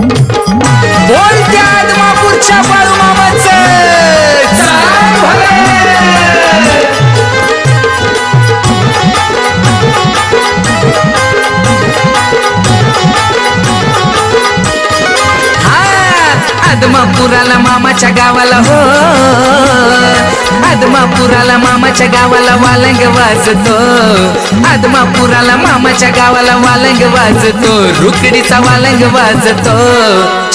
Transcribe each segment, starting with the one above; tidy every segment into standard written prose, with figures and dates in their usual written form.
बोलत्या आदमापूरच्या बाळू मामाचं आदमापुराला मामाच्या गावाला हो, आदमापुराला मामाच्या गावाला वालंग वाजतो, आदमापुराला मामाच्या गावाला वालंग वाजतो, रुकडीचा वालंग वाजतो,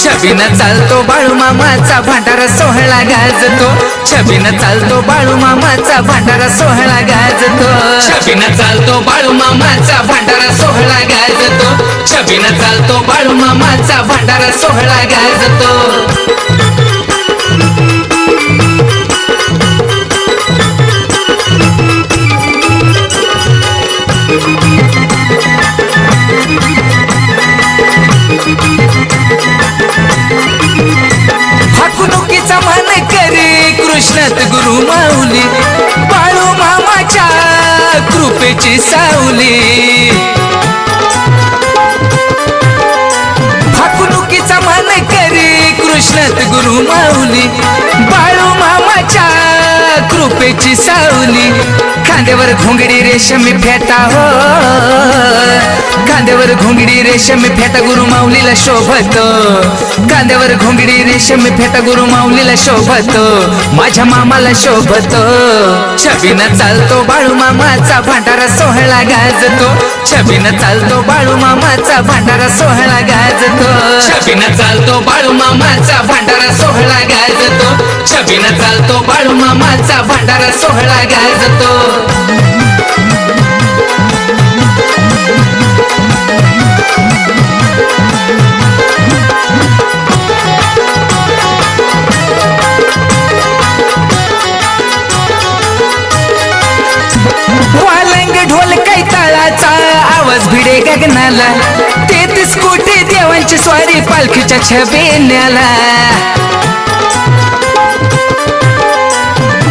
छबीनं चालतो बाळू मामाचा भांडारा सोहळा गाजतो, छबीनं चालतो बाळू मामाचा भांडारा सोहळा गाजतो, छबीनं चालतो बाळू मामाचा भांडारा सोहळा गाजतो, छबीनं चालतो बाळू मामाचा भांडारा सोहळा गाजतो. हाकुनुकीचा मान करे कृष्णात गुरु माऊली, बाळू मामाच्या कृपेची सावली, हाकुनुकीचा मान करे कृष्णात गुरु माऊली, बाळू मामाच्या कृपेची सावली, खांद्यावर घोंगडी रेशमी फेटा हो, खांद्यावर घोंगडी रेशमी फेटा गुरु माऊलीला शोभतो, खांद्यावर घोंगडी रेशमी फेटा गुरु माऊलीला शोभतो, माझ्या मामाला शोभतो, छबीनं चालतो बाळू मामाचा भांडारा सोहळा गाजतो, छबीनं चालतो बाळू मामाचा भांडारा सोहळा गाजतो, छबीनं चालतो बाळू मामाचा भांडारा सोहळा गाजतो, छबीनं चालतो बाळू मामाचा भांडारा सोहळा गाजतो. वालंग ढोल कैताळाचा आवाज भिडे गगनाला, 33 कोटी देवांची स्वारी पालखीच्या छबिन्याला,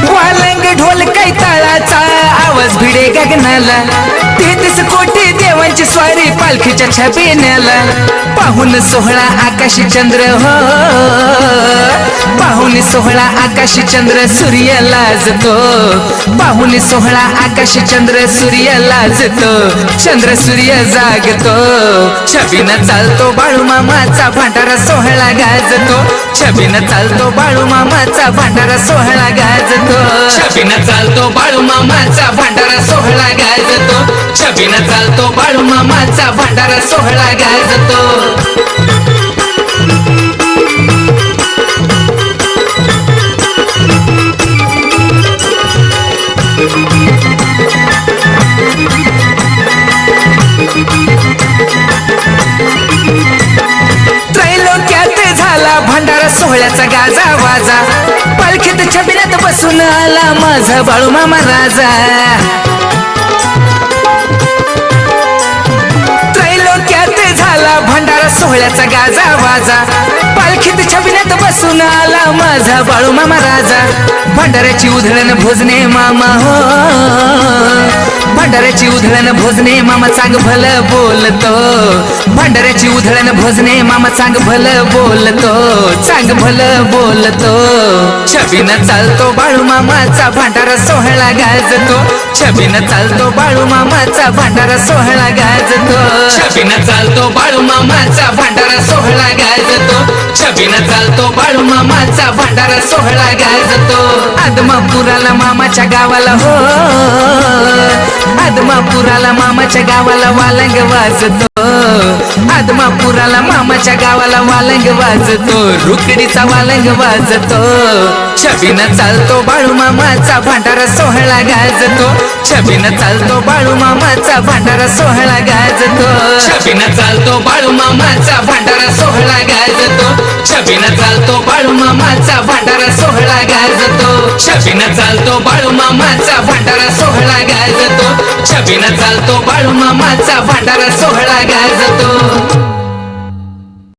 वालंग ढोल कैताळाचा आवाज भिडे गगनाला, 33 कोटी देवांची स्वारी पालखीच्या छबिन्याला, पाहून सोहळा आकाशी चंद्र हो, पाहुणी सोहळा आकाशी चंद्र सूर्य लाजतो, पाहुणी सोहळा आकाशी चंद्र सूर्य लाजतो, चंद्र सूर्य जागतो, छबीनं चालतो बाळू मामाचा भांडारा सोहळा गाजतो, छबीनं चालतो बाळू मामाचा भांडारा सोहळा गाजतो, छबीनं चालतो बाळू मामाचा भांडारा सोहळा गाजतो, छबीनं चालतो बाळू मामाचा भांडारा सोहळा गाजतो. त्रैलोक्यात झाला भांडारा सोहळ्याचा गाजा वाजा, पालखीत छबिन्यात बसून आला माझा बाळू मामा राजा, त्रैलोक्यात झाला भांडारा सोहळ्याचा गाजा वाजा, पालखीत छबिन्यात बसून आला माझा बाळू मामा राजा, भांडाऱ्याची उधळण भोजने मामा हो, भांडाऱ्याची उधळण भोजने मामा चांग भलं बोलतो, भांडाऱ्याची उधळण भोजने मामा चांग भलं बोलतो, चांग भलं बोलतो, छबीनं चालतो बाळू मामाचा भांडारा सोहळा गाजतो, छबीनं चालतो बाळू मामाचा भांडारा सोहळा गाजतो, छबीनं चालतो बाळू मामाचा भांडारा सोहळा गाजतो, छबीनं चालतो बाळू मामाचा भांडारा सोहळा गाजतो. आदमापुराला मामाच्या गावाला हो, आदमापुराला मामाच्या गावाला वालंग वाजतो, आदमापुराला मामाच्या गावाला वालंग वाजतो, रुकडीचा वालंग वाजतो, छबीनं चालतो बाळू मामाचा भांडारा सोहळा गाजतो, छबीनं चालतो बाळू मामाचा भांडारा सोहळा गाजतो, छबीनं चालतो बाळू मामाचा भांडारा सोहळा गाजतो, छबीनं चालतो बाळू मामाचा भांडारा सोहळा गाजतो, छबीनं चालतो बाळू मामाचा भांडारा सोहळा गाजतो, छबीनं चालतो बाळू मामाचा भांडारा सोहळा गाजतो.